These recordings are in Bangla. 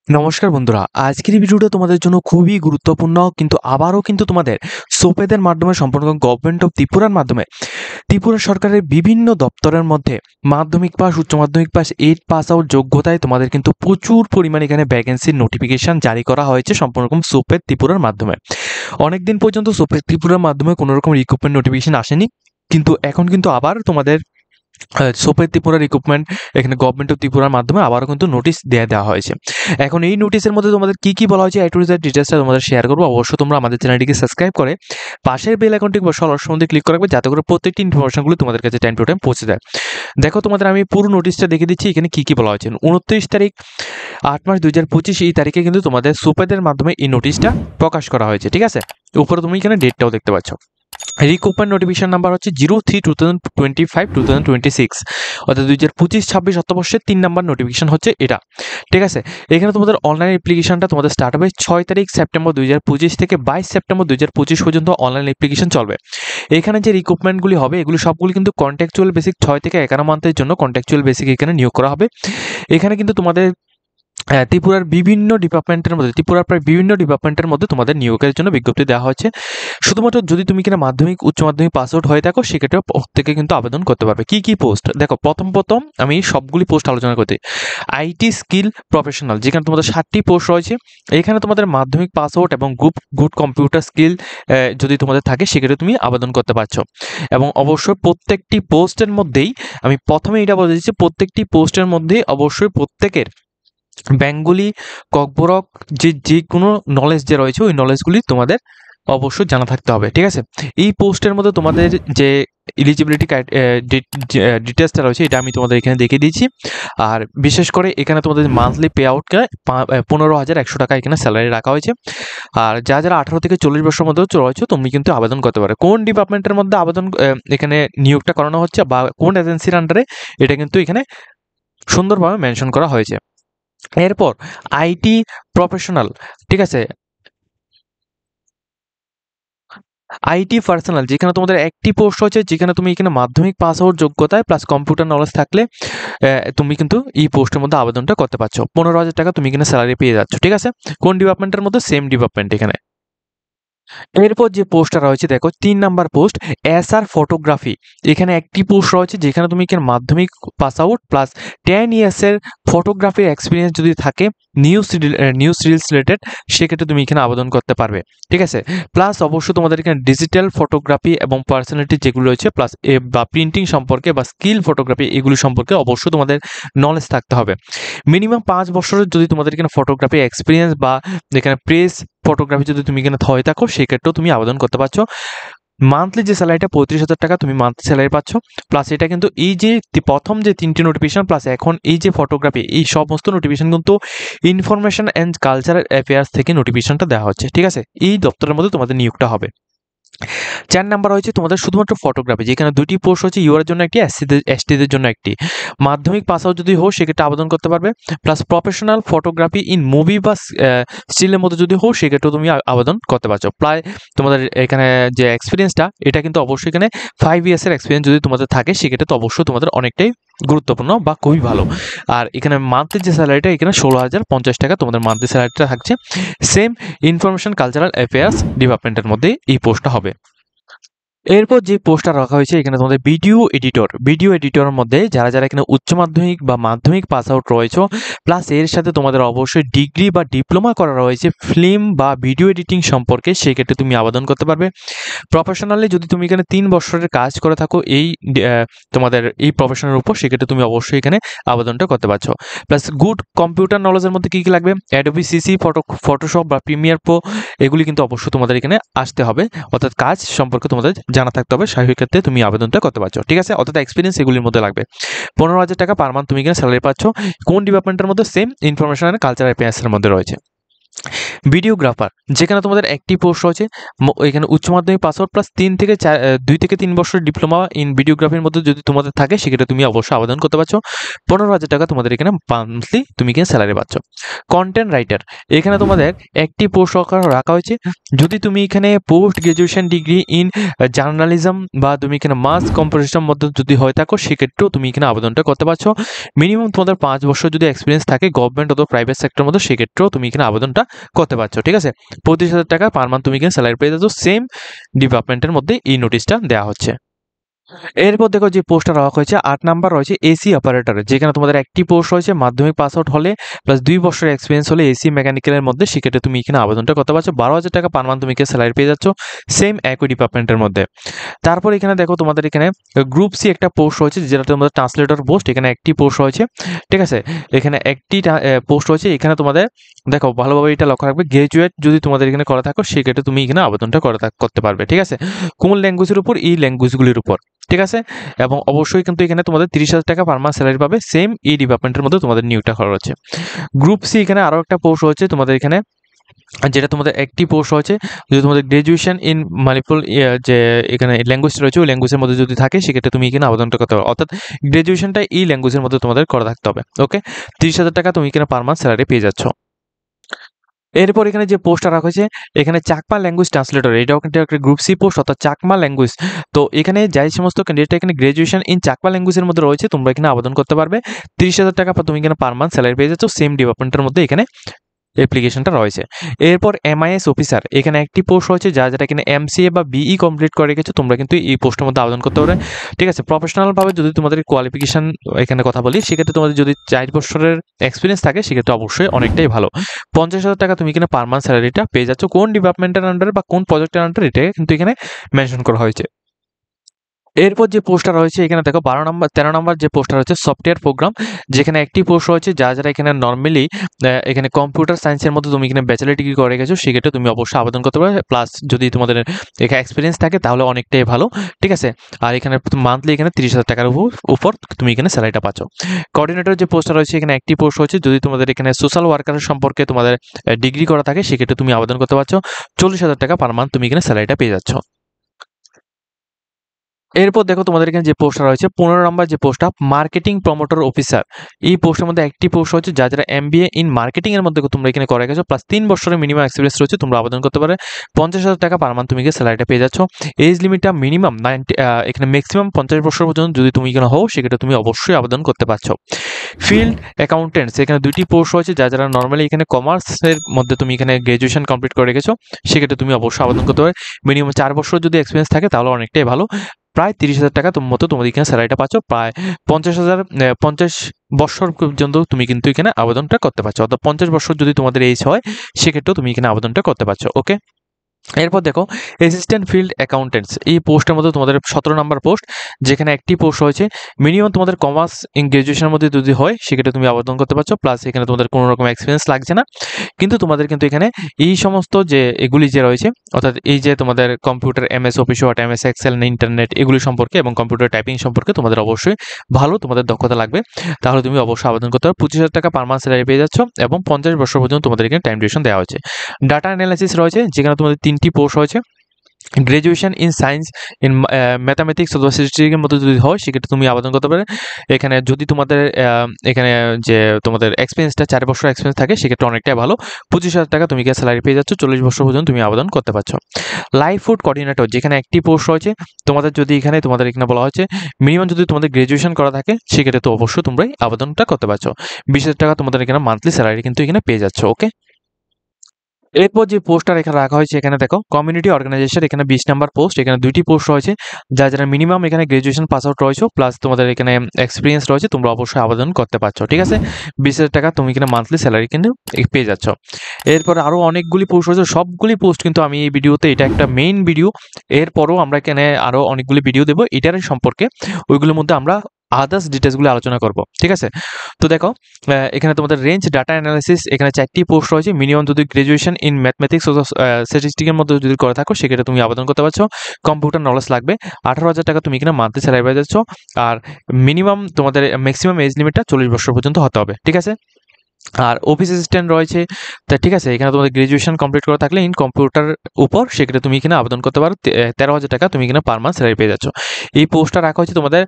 নমস্কার বন্ধুরা, আজকের এই ভিডিওটা তোমাদের জন্য খুবই গুরুত্বপূর্ণ। কিন্তু আবারও কিন্তু তোমাদের সোপেদের মাধ্যমে সম্পূর্ণ গভর্নমেন্ট অফ ত্রিপুরার মাধ্যমে ত্রিপুরা সরকারের বিভিন্ন দপ্তরের মধ্যে মাধ্যমিক পাস, উচ্চ মাধ্যমিক পাস, 8 পাস আউট যোগ্যতায় তোমাদের কিন্তু প্রচুর পরিমাণে এখানে ভ্যাকেন্সির নোটিফিকেশন জারি করা হয়েছে সম্পূর্ণ সোপেদ ত্রিপুরার মাধ্যমে। অনেকদিন পর্যন্ত সোপেদ ত্রিপুরার মাধ্যমে কোনো রকম রিক্রুটমেন্ট নোটিফিকেশন আসেনি, কিন্তু এখন কিন্তু আবার তোমাদের সোপের ত্রিপুরা রিক্রুটমেন্ট এখানে গভর্নমেন্ট অফ ত্রিপুরার মাধ্যমে আবারও কিন্তু নোটিশ দেওয়া হয়েছে। এখন এই নোটিশের মধ্যে তোমাদের কি কি বলা হয়েছে এ টু জেড ডিটেলসটা তোমাদের শেয়ার করবো। অবশ্যই তোমরা আমাদের চ্যানেলটিকে সাবস্ক্রাইব করে পাশের বেল আইকনটি বসে অল অপশন ক্লিক করে রাখবে, যাতে করে প্রত্যেকটি ইনফরমেশনগুলো তোমাদের কাছে টাইম টু টাইম পৌঁছে যায়। দেখো, তোমাদের আমি পুরো নোটিশটা দেখে দিচ্ছি এখানে কি কি বলা হয়েছে। 29 তারিখ 8 মার্চ 2025 এই তারিখে কিন্তু তোমাদের সোপেদের মাধ্যমে এই নোটিশটা প্রকাশ করা হয়েছে। ঠিক আছে, উপরে তুমি এখানে ডেটটাও দেখতে পাচ্ছ। রিক্রুটমেন্ট নোটিফিকেশন নাম্বার হচ্ছে 03/2025-2026, অর্থাৎ 2025-26 অর্থবর্ষের 3 নাম্বার নোটিফিকেশন হচ্ছে এটা। ঠিক আছে, এখানে তোমাদের অনলাইন অ্যাপ্লিকেশনটা তোমাদের স্টার্ট হবে 6 তারিখ সেপ্টেম্বর 2025 থেকে 22 সেপ্টেম্বর 2025 পর্যন্ত অনলাইন অ্যাপ্লিকেশন চলবে। এখানে যে রিক্রুটমেন্টগুলি হবে এগুলো সবগুলি কিন্তু কন্ট্রাকচুয়াল বেসিক 6 থেকে 11 মান্থের জন্য কন্ট্রাকচুয়াল বেসিক এখানে নিয়োগ করা হবে। এখানে কিন্তু তোমাদের ত্রিপুরার বিভিন্ন ডিপার্টমেন্টের মধ্যে ত্রিপুরার প্রায় বিভিন্ন ডিপার্টমেন্টের মধ্যে তোমাদের নিয়োগের জন্য বিজ্ঞপ্তি দেওয়া হচ্ছে। শুধুমাত্র যদি তুমি কিনা মাধ্যমিক, উচ্চ মাধ্যমিক পাস আউট হয়ে থাকো সেক্ষেত্রে প্রত্যেকে কিন্তু আবেদন করতে পারবে। কি কি পোস্ট দেখো, প্রথম আমি সবগুলি পোস্ট আলোচনা করতে। আইটি স্কিল প্রফেশনাল, যেখানে তোমাদের 7টি পোস্ট রয়েছে। এখানে তোমাদের মাধ্যমিক পাস আউট এবং গুড কম্পিউটার স্কিল যদি তোমাদের থাকে সেক্ষেত্রে তুমি আবেদন করতে পারছো। এবং অবশ্যই প্রত্যেকটি পোস্টের মধ্যেই আমি প্রথমে এটা বলে দিচ্ছি, প্রত্যেকটি পোস্টের মধ্যে অবশ্যই প্রত্যেকের বেঙ্গলি, ককবরক যে কোনো নলেজ যে রয়েছে ওই নলেজগুলি তোমাদের অবশ্যই জানা থাকতে হবে। ঠিক আছে, এই পোস্টের মধ্যে তোমাদের যে এলিজিবিলিটি ডিটেলসটা রয়েছে এটা আমি তোমাদের এখানে দেখিয়ে দিয়েছি। আর বিশেষ করে এখানে তোমাদের মান্থলি পে আউটকে 15,100 টাকা এখানে স্যালারি রাখা হয়েছে। আর যারা 18 থেকে 40 বছরের মধ্যে রয়েছে তুমি কিন্তু আবেদন করতে পারো। কোন ডিপার্টমেন্টের মধ্যে আবেদন এখানে নিয়োগটা করানো হচ্ছে বা কোন এজেন্সির আন্ডারে এটা কিন্তু এখানে সুন্দরভাবে মেনশন করা হয়েছে। এরপর আইটি প্রফেশনাল, ঠিক আছে, আইটি পার্সোনাল, যেখানে তোমাদের একটি পোস্ট হচ্ছে যেখানে তুমি এখানে মাধ্যমিক পাস আউট যোগ্যতায় প্লাস কম্পিউটার নলেজ থাকলে তুমি কিন্তু এই পোস্টের মধ্যে আবেদনটা করতে পারছো। 15,000 টাকা তুমি এখানে স্যালারি পেয়ে যাচ্ছ। ঠিক আছে, কোন ডিপার্টমেন্টের মধ্যে? সেম ডিপার্টমেন্ট এখানে। এরপর যে পোস্টটা রয়েছে দেখো 3 নাম্বার পোস্ট, এসআর ফটোগ্রাফি। এখানে একটি পোস্ট রয়েছে যেখানে তুমি এখানে মাধ্যমিক পাস আউট প্লাস 10 ইয়ার্সের ফটোগ্রাফির এক্সপিরিয়েন্স যদি থাকে নিউজ রিলস রিলেটেড, সেক্ষেত্রে তুমি এখানে আবেদন করতে পারবে। ঠিক আছে, প্লাস অবশ্যই তোমাদের এখানে ডিজিটাল ফটোগ্রাফি এবং পার্সোনালিটি যেগুলো রয়েছে প্লাস বা প্রিন্টিং সম্পর্কে বা স্কিল ফটোগ্রাফি এগুলো সম্পর্কে অবশ্যই তোমাদের নলেজ থাকতে হবে। মিনিমাম 5 বছরের যদি তোমাদের এখানে ফটোগ্রাফি এক্সপিরিয়েন্স বা এখানে প্রেস ফটোগ্রাফি যদি তুমি এখানে হয়ে থাকো সেক্ষেত্রেও তুমি আবেদন করতে পারছো। মান্থলি যে স্যালারিটা 35,000 টাকা তুমি মান্থলি স্যালারি পাচ্ছ। প্লাস এটা কিন্তু এই যে প্রথম যে 3টি নোটিফিকেশন প্লাস এখন এই যে ফটোগ্রাফি, এই সমস্ত নোটিফিকেশন কিন্তু ইনফরমেশন অ্যান্ড কালচারাল অ্যাফেয়ার্স থেকে নোটিফিকেশনটা দেওয়া হচ্ছে। ঠিক আছে, এই দপ্তরের মধ্যে তোমাদের নিয়োগটা হবে। 4 নাম্বার হচ্ছে তোমাদের শুধুমাত্র ফটোগ্রাফি, যেখানে 2টি পোস্ট হচ্ছে, ইউআর জন্য একটি, এসটিদের জন্য একটি। মাধ্যমিক পাস আউট যদি হো সেক্ষেত্রে আবেদন করতে পারবে। Plus professional photography in movie বা স্টিলের মধ্যে যদি হো সেক্ষেত্রেও তুমি আবেদন করতে পারছো। প্রায় তোমাদের এখানে যে এক্সপিরিয়েন্সটা এটা কিন্তু অবশ্যই এখানে 5 ইয়ার্সের এক্সপিরিয়েন্স যদি তোমাদের থাকে সেক্ষেত্রে তো অবশ্যই তোমাদের অনেকটাই গুরুত্বপূর্ণ বা খুবই ভালো। আর এখানে মান্থলি যে স্যালারিটা এখানে 16,050 টাকা তোমাদের মান্থলি স্যালারিটা থাকছে। সেম ইনফরমেশন কালচারাল অ্যাফেয়ার্স ডিপার্টমেন্টের মধ্যে এই পোস্টটা হবে। এরপর যে পোস্টটা রাখা হয়েছে এখানে তোমাদের ভিডিও এডিটরের মধ্যে যারা এখানে উচ্চ মাধ্যমিক বা মাধ্যমিক পাস আউট রয়েছে প্লাস এর সাথে তোমাদের অবশ্যই ডিগ্রি বা ডিপ্লোমা করা রয়েছে ফিল্ম বা ভিডিও এডিটিং সম্পর্কে, সেক্ষেত্রে তুমি আবেদন করতে পারবে। প্রফেশনালি যদি তুমি এখানে 3 বছরের কাজ করে থাকো এই তোমাদের এই প্রফেশনের উপর, সেক্ষেত্রে তুমি অবশ্যই এখানে আবেদনটা করতে পারছো। প্লাস গুড কম্পিউটার নলেজের মধ্যে কী কী লাগবে? অ্যাডোবি সিসি, ফটোশপ বা প্রিমিয়ার প্রো এগুলি কিন্তু অবশ্যই তোমাদের এখানে আসতে হবে, অর্থাৎ কাজ সম্পর্কে তোমাদের জানা থাকতে হবে, সেই ক্ষেত্রে তুমি আবেদনটা করতে পারছো। ঠিক আছে, অর্থাৎ এক্সপিরিয়েন্স এগুলির মধ্যে লাগবে। 15,000 টাকা পার মান্থ তুমি এখানে স্যালারি পাচ্ছ। কোন ডিপার্টমেন্টের মধ্যে? সেম ইনফরমেশন অ্যান্ড কালচারাল অ্যাফেয়ার্সের মধ্যে রয়েছে। ভিডিওগ্রাফার, যেখানে তোমাদের একটি পোস্ট রয়েছে, এখানে উচ্চ মাধ্যমিক পাস আউট প্লাস 2 থেকে 3 বছরের ডিপ্লোমা ইন ভিডিওগ্রাফির মধ্যে যদি তোমাদের থাকে সেক্ষেত্রে তুমি অবশ্যই আবেদন করতে পারছো। 15,000 টাকা তোমাদের এখানে মান্থলি তুমি এখানে স্যালারি পাচ্ছ। কন্টেন্ট রাইটার, এখানে তোমাদের একটি পোস্ট রাখা হয়েছে, যদি তুমি এখানে post graduation degree in journalism বা তুমি এখানে মাস কম্পোজিশনের মধ্যে যদি হয়ে থাকো সেক্ষেত্রেও তুমি এখানে আবেদনটা করতে পারছো। মিনিমাম তোমাদের 5 বছর যদি এক্সপিরিয়েন্স থাকে গভর্নমেন্ট অথবা প্রাইভেট সেক্টরের মধ্যে সেক্ষেত্রেও তুমি এখানে আবেদনটা করতে পারছো। ঠিক আছে, 25,000 টাকা পার মান্থ তুমি এখানে স্যালারি পেয়ে যাচ্ছ। সেম ডিপার্টমেন্টের মধ্যে এই নোটিশটা দেওয়া হচ্ছে। এরপর দেখো যে পোস্টটা রাখা হয়েছে 8 নাম্বার রয়েছে এসি অপারেটর, যেখানে তোমাদের একটি পোস্ট রয়েছে মাধ্যমিক পাস আউট হলে প্লাস 2 বছরের এক্সপিরিয়েন্স হলে এসি মেকানিক্যালের মধ্যে, সেক্ষেত্রে তুমি এখানে আবেদনটা করতে পারছো। 12,000 টাকা পার মান্থ তুমি এখানে স্যালারি পেয়ে যাচ্ছ সেম একই ডিপার্টমেন্টের মধ্যে। তারপর এখানে দেখো তোমাদের এখানে গ্রুপ সি একটা পোস্ট রয়েছে, যেটা তোমাদের ট্রান্সলেটর পোস্ট, এখানে একটি পোস্ট রয়েছে। ঠিক আছে, এখানে একটি পোস্ট রয়েছে। এখানে তোমাদের দেখো ভালোভাবে এটা লক্ষ্য রাখবে, গ্রাজুয়েট যদি তোমাদের এখানে করা থাকো সেক্ষেত্রে তুমি এখানে আবেদনটা করতে পারবে। ঠিক আছে, কোন ল্যাঙ্গুয়েজের উপর, এই ল্যাঙ্গুয়েজগুলির উপর। ঠিক আছে, এবং অবশ্যই কিন্তু এখানে তোমাদের 30,000 টাকা পার মান্থ স্যালারি পাবে সেম এই ডিপার্টমেন্টের মধ্যে তোমাদের নিয়োগটা করা হচ্ছে। গ্রুপ সি, এখানে আরও একটা পোস্ট হচ্ছে তোমাদের এখানে, যেটা তোমাদের একটি পোস্ট হচ্ছে, যদি তোমাদের গ্রাজুয়েশন ইন মাল্টিপল যে এখানে ল্যাঙ্গুয়েজ রয়েছে ওই ল্যাঙ্গুয়েজের মধ্যে যদি থাকে সেক্ষেত্রে তুমি এখানে আবেদনটা করতে পারো, অর্থাৎ গ্রাজুয়েশনটা এই ল্যাঙ্গুয়েজের মধ্যে তোমাদের করা থাকতে হবে। ওকে, 30,000 টাকা তুমি এখানে পার মান্থ স্যালারি পেয়ে যাচ্ছ। এরপর এখানে যে পোস্টটা রাখা হয়েছে এখানে চাকমা ল্যাঙ্গুয়েজ ট্রান্সলেটর, এটাও কিন্তু একটা গ্রুপ সি পোস্ট, অর্থাৎ চাকমা ল্যাঙ্গুয়েজ। তো এখানে যাই সমস্ত ক্যান্ডিডেট এখানে গ্রাজুয়েশন ইন চাকমা ল্যাঙ্গুয়েজের মধ্যে রয়েছে তোমরা এখানে আবেদন করতে পারবে। 30,000 টাকা তুমি এখানে পার মান্থ স্যালারি পেয়ে যাচ্ছ সেম ডিপার্টমেন্টের মধ্যে এখানে অ্যাপ্লিকেশনটা রয়েছে। এরপর এমআইএস অফিসার, এখানে একটি পোস্ট রয়েছে, যারা কিনা এমসিএ বা বিই কমপ্লিট করে রেখেছো তোমরা কিন্তু এই পোস্টের মধ্যে আবেদন করতে পারবে। ঠিক আছে, প্রফেশনালভাবে যদি তোমাদের কোয়ালিফিকেশন এখানে কথা বলি সেক্ষেত্রে তোমাদের যদি 4 বছরের এক্সপিরিয়েন্স থাকে সেক্ষেত্রে অবশ্যই অনেকটাই ভালো। 50,000 টাকা তুমি এখানে পার মান্থ স্যালারিটা পেয়ে যাচ্ছ। কোন ডিপার্টমেন্টের আন্ডারে বা কোন প্রজেক্টের আন্ডারে এটা কিন্তু এখানে মেনশন করা হয়েছে। এরপর যে পোস্টটা রয়েছে এখানে দেখো 13 নম্বর যে পোস্টটা রয়েছে সফটওয়্যার প্রোগ্রাম, যেখানে একটি পোস্ট রয়েছে, যারা এখানে নর্মালি এখানে কম্পিউটার সায়েন্সের মধ্যে তুমি এখানে ব্যাচেলর ডিগ্রি করে গেছো সেক্ষেত্রে তুমি অবশ্যই আবেদন করতে পারবে, প্লাস যদি তোমাদের এখানে এক্সপিরিয়েন্স থাকে তাহলে অনেকটাই ভালো। ঠিক আছে, আর এখানে মান্থলি এখানে 30,000 টাকার উপর তুমি এখানে স্যালারিটা পাচ্ছ। কোঅর্ডিনেটর যে পোস্টটা রয়েছে এখানে একটি পোস্ট রয়েছে, যদি তোমাদের এখানে সোশ্যাল ওয়ার্কারের সম্পর্কে তোমাদের ডিগ্রি করা থাকে সেক্ষেত্রে তুমি আবেদন করতে পারছো। 40,000 টাকা পার মান্থ তুমি এখানে স্যালারিটা পেয়ে যাচ্ছ। এরপর দেখো তোমাদের এখানে যে পোস্টটা রয়েছে 15 নম্বর যে পোস্টটা মার্কেটিং প্রমোটর অফিসার, এই পোস্টের মধ্যে একটি পোস্ট হচ্ছে, যারা এমবিএ ইন মার্কেটিং এর মধ্যে তোমরা এখানে করে গেছো প্লাস 3 বছরের মিনিমাম এক্সপিরিয়েন্স রয়েছে তোমরা আবেদন করতে পারে। 50,000 টাকা পার মান্থ তুমি স্যালারিটা পেয়ে যাচ্ছ। এজ লিমিটটা মিনিমাম 90, এখানে ম্যাক্সিমাম 50 বছর পর্যন্ত যদি তুমি এখানে হও সেক্ষেত্রে তুমি অবশ্যই আবেদন করতে পারছো। ফিল্ড অ্যাকাউন্টেন্টস, এখানে 2টি পোস্ট রয়েছে, যারা নর্মালি এখানে কমার্সের মধ্যে তুমি এখানে গ্রাজুয়েশন কমপ্লিট করে গেছো সেক্ষেত্রে তুমি অবশ্যই আবেদন করতে পারবে। মিনিমাম 4 বছর যদি এক্সপিরিয়েন্স থাকে তাহলে অনেকটাই ভালো। প্রায় 30,000 টাকা মতো তোমাদের এখানে স্যালারিটা পাচ্ছ, প্রায় 50 বছর পর্যন্ত তুমি কিন্তু এখানে আবেদনটা করতে পারছো, অর্থাৎ 50 বছর যদি তোমাদের এজ হয় সেক্ষেত্রেও তুমি এখানে আবেদনটা করতে পারছো। ওকে, এরপর দেখো অ্যাসিস্ট্যান্ট ফিল্ড অ্যাকাউন্টেন্টস, এই পোস্টের মধ্যে তোমাদের 17 নম্বর পোস্ট, যেখানে একটি পোস্ট হয়েছে, মিনিমাম তোমাদের কমার্স ইন গ্রাজুয়েশনের মধ্যে যদি হয় সেক্ষেত্রে তুমি আবেদন করতে পারছো, প্লাস এখানে তোমাদের কোনো রকম এক্সপিরিয়েন্স লাগছে না, কিন্তু তোমাদের কিন্তু এখানে এই সমস্ত যে এগুলি যে রয়েছে, অর্থাৎ এই যে তোমাদের computer MS office word, MS excel, internet এগুলি সম্পর্কে এবং কম্পিউটার টাইপিং সম্পর্কে তোমাদের অবশ্যই ভালো তোমাদের দক্ষতা লাগবে, তাহলে তুমি অবশ্যই আবেদন করতে পারো। 25,000 টাকা পার মান্থ স্যালারি পেয়ে যাচ্ছ এবং 50 বছর পর্যন্ত তোমাদের এখানে টাইম ডিউরেশন দেওয়া হয়েছে। ডাটা অ্যানালাইসিস রয়েছে, যেখানে তোমাদের 3টি পোস্ট রয়েছে, graduation in science in mathematics অথবা স্ট্যাটিস্টিক্সের মধ্যে যদি হয় সেক্ষেত্রে তুমি আবেদন করতে পারে। এখানে যদি তোমাদের এখানে যে তোমাদের এক্সপিরিয়েন্সটা 4 বছর এক্সপিরিয়েন্স থাকে সেক্ষেত্রে অনেকটাই ভালো। 25,000 টাকা তুমি স্যালারি পেয়ে যাচ্ছ, 40 বছর পর্যন্ত তুমি আবেদন করতে পারছো। লাইফ ফুড কোঅর্ডিনেটর, যেখানে একটি পোস্ট রয়েছে, তোমাদের যদি তোমাদের এখানে বলা হয়েছে মিনিমাম যদি তোমাদের গ্রাজুয়েশন করা থাকে সেক্ষেত্রে তো অবশ্যই তোমরাই আবেদনটা করতে পারছো। 20,000 টাকা তোমাদের এখানে মান্থলি স্যালারি কিন্তু এখানে পেয়ে যাচ্ছ। ওকে, এরপর যে পোস্টটা এখানে রাখা হয়েছে এখানে দেখো কমিউনিটি অর্গানাইজেশন, এখানে 20 নাম্বার পোস্ট, এখানে 2টি পোস্ট রয়েছে, যারা মিনিমাম এখানে গ্রাজুয়েশন পাস আউট রয়েছে প্লাস তোমাদের এখানে এক্সপিরিয়েন্স রয়েছে তোমরা অবশ্যই আবেদন করতে পারছো। ঠিক আছে, 20,000 টাকা তুমি এখানে মান্থলি স্যালারি কিন্তু পেয়ে যাচ্ছ। এরপর আরও অনেকগুলি পোস্ট রয়েছে, সবগুলি পোস্ট কিন্তু আমি এই ভিডিওতে, এটা একটা মেইন ভিডিও, এরপরও আমরা এখানে আরও অনেকগুলি ভিডিও দেবো এটার সম্পর্কে, ওইগুলোর মধ্যে আমরা আদার্স ডিটেলসগুলো আলোচনা করব। ঠিক আছে, তো দেখো এখানে তোমাদের রেঞ্জ ডাটা অ্যানালাইসিস, এখানে 4টি পোস্ট রয়েছে, মিনিমাম যদি গ্রাজুয়েশন ইন ম্যাথমেটিক্স ও স্ট্যাটিস্টিক্সের মধ্যে যদি করে থাকো সেক্ষেত্রে তুমি আবেদন করতে পারছো। কম্পিউটার নলেজ লাগবে, 18,000 টাকা তুমি এখানে মান্থলি স্যালারি পেয়ে যাচ্ছ, আর মিনিমাম তোমাদের ম্যাক্সিমাম এজ লিমিটটা 40 বছর পর্যন্ত হতে হবে। ঠিক আছে, আর অফিস অ্যাসিস্ট্যান্ট রয়েছে। তা ঠিক আছে, এখানে তোমাদের গ্র্যাজুয়েশন কমপ্লিট করা থাকলে ইন কম্পিউটার উপর সেক্ষেত্রে তুমি এখানে আবেদন করতে পারো। 13,000 টাকা তুমি এখানে পার মান্থ স্যালারি পেয়ে যাচ্ছ। এই পোস্টটা রাখা হচ্ছে তোমাদের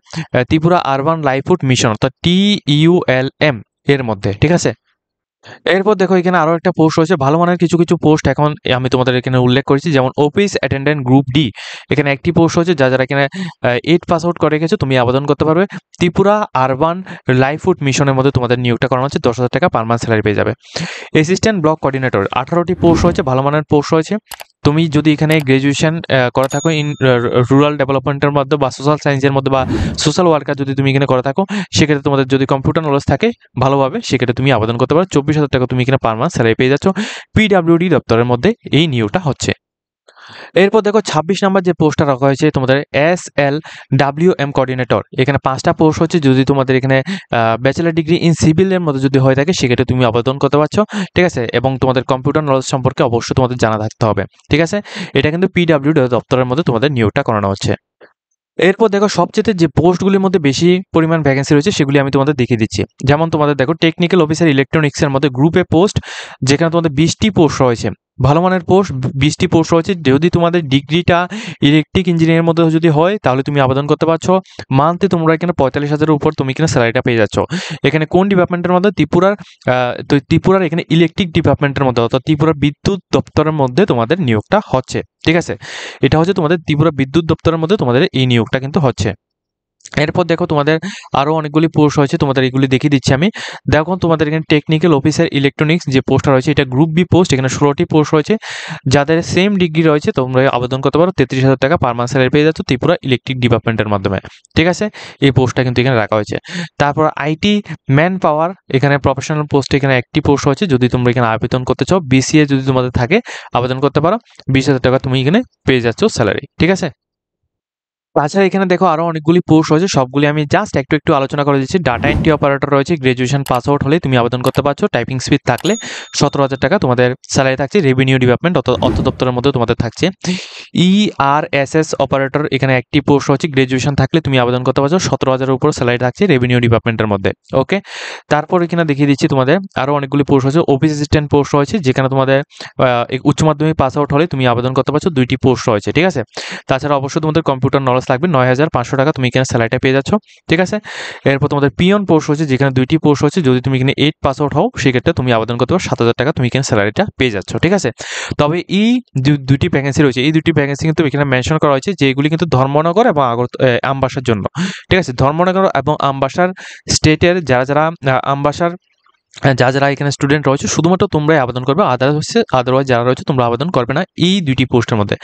ত্রিপুরা আরবান লাইভহুড মিশন অর্থাৎ TULM এর মধ্যে, ঠিক আছে। এরপর দেখো এখানে আরো একটা পোস্ট রয়েছে, ভালো মানের কিছু কিছু পোস্ট এখন আমি তোমাদের এখানে উল্লেখ করেছি, যেমন অফিস অ্যাটেন্ডেন্ট গ্রুপ ডি। এখানে একটি পোস্ট রয়েছে, যারা এখানে 8 পাস আউট করে রেখেছো তুমি আবেদন করতে পারবে। ত্রিপুরা আরবান লাইভহুড মিশনের মধ্যে তোমাদের নিয়োগটা করানো হচ্ছে, 10,000 টাকা পার মান্থ স্যালারি পেয়ে যাবে। অ্যাসিস্ট্যান্ট ব্লক কোঅর্ডিনেটর 18টি পোস্ট রয়েছে, ভালো মানের পোস্ট রয়েছে। তুমি যদি এখানে গ্র্যাজুয়েশন করা থাকো ইন রুরাল ডেভেলপমেন্টের মধ্যে বা সোশ্যাল সায়েন্সের মধ্যে বা সোশ্যাল ওয়ার্কার যদি তুমি এখানে করে থাকো, সেক্ষেত্রে তোমাদের যদি কম্পিউটার নলেজ থাকে ভালোভাবে, সেক্ষেত্রে তুমি আবেদন করতে পারো। 24,000 টাকা তুমি এখানে পার মান্থ স্যালারি পেয়ে যাচ্ছ। PWD দপ্তরের মধ্যে এই নিয়োগটা হচ্ছে। এরপর দেখো 26 নাম্বার যে পোস্টটা রাখা হয়েছে তোমাদের SLWM কোঅর্ডিনেটর। এখানে 5টা পোস্ট হচ্ছে, যদি তোমাদের এখানে ব্যাচেলার ডিগ্রি ইন সিভিলের মধ্যে যদি হয়ে থাকে সেক্ষেত্রে তুমি আবেদন করতে পারছো, ঠিক আছে। এবং তোমাদের কম্পিউটার নলেজ সম্পর্কে অবশ্যই তোমাদের জানা থাকতে হবে, ঠিক আছে। এটা কিন্তু PWD দপ্তরের মধ্যে তোমাদের নিয়োগটা করানো হচ্ছে। এরপর দেখো সবচেয়ে যে পোস্টগুলির মধ্যে বেশি পরিমাণ ভ্যাকেন্সি রয়েছে সেগুলি আমি তোমাদের দেখিয়ে দিচ্ছি। যেমন তোমাদের দেখো টেকনিক্যাল অফিসার ইলেকট্রনিক্সের মধ্যে গ্রুপে পোস্ট, যেখানে তোমাদের 20টি পোস্ট রয়েছে, ভালো মানের পোস্ট 20টি পোস্ট রয়েছে। যদি তোমাদের ডিগ্রিটা ইলেকট্রিক ইঞ্জিনিয়ারের মধ্যে যদি হয় তাহলে তুমি আবেদন করতে পারছো। মান্থে তোমরা এখানে 45,000-এর উপর তুমি এখানে স্যালারিটা পেয়ে যাচ্ছ। এখানে কোন ডিপার্টমেন্টের মধ্যে? ত্রিপুরার এখানে ইলেকট্রিক ডিপার্টমেন্টের মধ্যে অর্থাৎ ত্রিপুরা বিদ্যুৎ দপ্তরের মধ্যে তোমাদের নিয়োগটা হচ্ছে, ঠিক আছে। এটা হচ্ছে তোমাদের ত্রিপুরা বিদ্যুৎ দপ্তরের মধ্যে তোমাদের এই নিয়োগটা কিন্তু হচ্ছে। এরপর দেখো তোমাদের আরো অনেকগুলি পোস্ট রয়েছে, তোমাদের এগুলি দেখিয়ে দিচ্ছি আমি। দেখো তোমাদের এখানে টেকনিক্যাল অফিসার ইলেকট্রনিক্স যে পোস্টটা রয়েছে এটা গ্রুপ বি পোস্ট। এখানে 16টি পোস্ট রয়েছে, যাদের সেম ডিগ্রি রয়েছে তোমরা আবেদন করতে পারো। 33,000 টাকা পার মান্থ স্যালারি পেয়ে যাচ্ছ ত্রিপুরা ইলেকট্রিক ডিপার্টমেন্টের মাধ্যমে, ঠিক আছে। এই পোস্টটা কিন্তু এখানে রাখা হয়েছে। তারপর আইটি ম্যান পাওয়ার, এখানে প্রফেশনাল পোস্ট এখানে একটি পোস্ট রয়েছে, যদি তোমরা এখানে আবেদন করতে চাও BCA যদি তোমাদের থাকে আবেদন করতে পারো। 20,000 টাকা তুমি এখানে পেয়ে যাচ্ছ স্যালারি, ঠিক আছে। তাছাড়া এখানে দেখো আরো অনেকগুলি পোস্ট রয়েছে, সবগুলি আমি জাস্ট একটু একটু আলোচনা করে দিচ্ছি। ডাটা এন্ট্রি অপারেটর রয়েছে, গ্র্যাজুয়েশন পাস আউট হলে তুমি আবেদন করতে পারছো। টাইপিং স্পিড থাকলে 17,000 টাকা তোমাদের স্যালারি থাকছে। রেভিনিউ ডিপার্টমেন্ট অর্থ দপ্তরের মধ্যে তোমাদের থাকছে। ERSS অপারেটর এখানে একটি পোস্ট রয়েছে, গ্র্যাজুয়েশন থাকলে তুমি আবেদন করতে পারছো। 17,000-এর উপর স্যালারি থাকছে রেভিনিউ ডিপার্টমেন্টের মধ্যে, ওকে। তারপর এখানে দেখিয়ে দিচ্ছি তোমাদের আরো অনেকগুলি পোস্ট রয়েছে। অফিস অ্যাসিস্ট্যান্ট পোস্ট রয়েছে, যেখানে তোমাদের উচ্চ মাধ্যমিক পাস আউট হলে তুমি আবেদন করতে পারছো। 2টি পোস্ট রয়েছে, ঠিক আছে। তাছাড়া অবশ্যই তোমাদের কম্পিউটার নলেজ লাগবে। 9,500 টাকা তুমি এখানে স্যালারিটা পেয়ে যাচ্ছ, ঠিক আছে। এরপর তোমাদের পিয়ন পোস্ট রয়েছে, যেখানে 2টি পোস্ট রয়েছে, যদি তুমি এখানে 8 পাস আউট হও সেক্ষেত্রে তুমি আবেদন করতে পারো। 7,000 টাকা তুমি এখানে স্যালারিটা পেয়ে যাচ্ছ, ঠিক আছে। তবে এই দুটি ভ্যাকেন্সি রয়েছে, এই দুটি ভ্যাকেন্সি কিন্তু এখানে মেনশন করা হয়েছে যে এগুলি কিন্তু ধর্মনগর এবং আমবাসার জন্য, ঠিক আছে। ধর্মনগর এবং আমবাসার স্টেটের যারা আমবাসার যারা এখানে স্টুডেন্ট রয়েছে শুধুমাত্র তোমরাই আবেদন করবে, আদারওয়াইজ যারা রয়েছে তোমরা আবেদন করবে না এই দুইটি পোস্টের মধ্যে।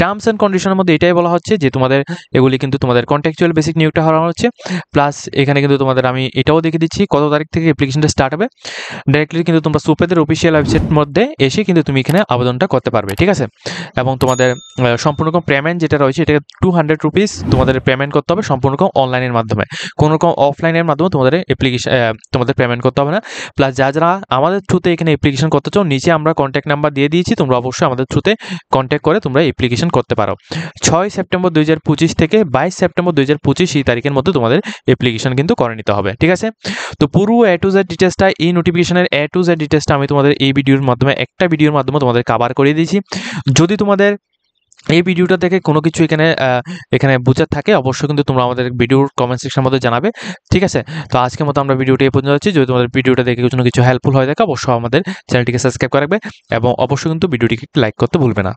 টার্মস অ্যান্ড কন্ডিশনের মধ্যে এটাই বলা হচ্ছে যে তোমাদের এগুলি কিন্তু তোমাদের কন্ট্রাকচুয়াল বেসিক নিয়োগটা হওয়া হচ্ছে। প্লাস এখানে কিন্তু তোমাদের আমি এটাও দেখে দিচ্ছি কত তারিখ থেকে অ্যাপ্লিকেশনটা স্টার্ট হবে। ডাইরেক্টলি কিন্তু তোমরা সুপেদের অফিসিয়াল ওয়েবসাইটের মধ্যে এসে কিন্তু তুমি এখানে আবেদনটা করতে পারবে, ঠিক আছে। এবং তোমাদের সম্পূর্ণ রকম পেমেন্ট যেটা রয়েছে এটাকে 200 রুপিস তোমাদের পেমেন্ট করতে হবে, সম্পূর্ণ রকম অনলাইনের মাধ্যমে। কোনো রকম অফলাইনের মাধ্যমে তোমাদের পেমেন্ট করতে হবে না। প্লাস যারা আমাদের থ্রুতে এখানে অ্যাপ্লিকেশন করতে চাও, নিচে আমরা কন্ট্যাক্ট নাম্বার দিয়ে দিয়েছি, তোমরা অবশ্যই আমাদের থ্রুতে কন্ট্যাক্ট করে তোমরা অ্যাপ্লিকেশন করতে পারো। 6 সেপ্টেম্বর 2025 থেকে 22 সেপ্টেম্বর 2025 এই তারিখের মধ্যে তোমাদের অ্যাপ্লিকেশন কিন্তু করে নিতে হবে, ঠিক আছে। তো পুরো A to Z ডিটেলসটা, এই নোটিফিকেশনের A to Z ডিটেলসটা আমি তোমাদের এই ভিডিওর মাধ্যমে একটা ভিডিওর মাধ্যমে তোমাদের কভার করে দিয়েছি। যদি তোমাদের এই ভিডিওটা দেখে কোনো কিছু এখানে বোঝার থাকে অবশ্যই কিন্তু তোমরা আমাদের ভিডিওর কমেন্ট সেকশনের মধ্যে জানাবে, ঠিক আছে। তো আজকের মতো আমরা ভিডিওটা এই পর্যন্ত যাচ্ছি। যদি তোমাদের ভিডিওটা দেখে কোনো কিছু হেল্পফুল হয়ে থাকে অবশ্যই আমাদের চ্যানেলটিকে সাবস্ক্রাইব করে রাখবে এবং অবশ্যই কিন্তু ভিডিওটিকে লাইক করতে ভুলবে না।